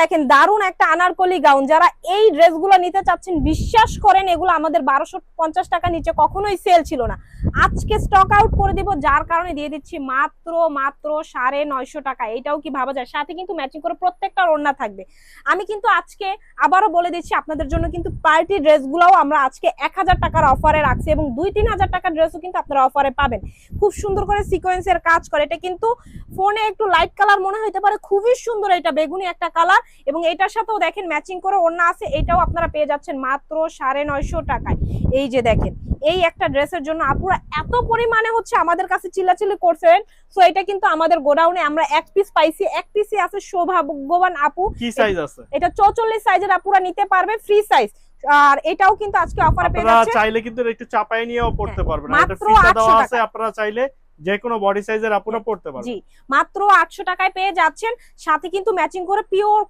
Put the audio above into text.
দেখেন দারুন একটা আনারকলি গাউন, যারা এই ড্রেসগুলো নিতে চাচ্ছেন বিশ্বাস করেন এগুলো আমাদের 1250 টাকা নিচে কখনোই সেল ছিল না, আজকে স্টক আউট করে দিব, যার কারণে দিয়ে দিচ্ছি মাত্র 950 টাকা। এটাও কি ভাবা যায়? সাথে কিন্তু ম্যাচিং করে প্রত্যেকটা ওড়না থাকবে। আমি কিন্তু আজকে আবারও বলে দিচ্ছি আপনাদের জন্য কিন্তু পার্টি ড্রেসগুলোও আমরা আজকে 1000 টাকার অফারে রাখছি এবং 2-3000 টাকার ড্রেসও কিন্তু আপনারা অফারে পাবেন। খুব সুন্দর করে সিকোয়েন্সের কাজ করে, এটা কিন্তু ফোনে একটু লাইট কালার মনে হতে পারে, খুবই সুন্দর, এটা বেগুনি একটা কালার এবং এটার সাথেও দেখেন ম্যাচিং করে ওড়না আছে, এটাও আপনারা পেয়ে যাচ্ছেন মাত্র 950 টাকায়। এই যে দেখেন এই একটা ড্রেসের জন্য আপুরা এত পরিমাণে হচ্ছে আমাদের কাছে চিল্লাচিল্লি করছেন, সো এটা কিন্তু আমাদের গোডাউনে আমরা এক পিস পাইছি, এক পিসই আছে, সৌভাগ্যবান আপু। কি সাইজ আছে? এটা 44 সাইজের আপুরা নিতে পারবে, ফ্রি সাইজ। আর এটাও কিন্তু আজকে অফারে পেয়ে যাচ্ছে, আপনারা চাইলে কিন্তু একটু চাপায় নিয়েও পড়তে পারবেন, এটা মাত্র ফ্রিতে দেওয়া 800 আছে, টাকা। আপনারা চাইলে যে কোনো বডি সাইজের আপুরা পড়তে পারবেন। জি মাত্র 800 টাকায় পেয়ে যাচ্ছেন, সাথে কিন্তু ম্যাচিং করে পিওর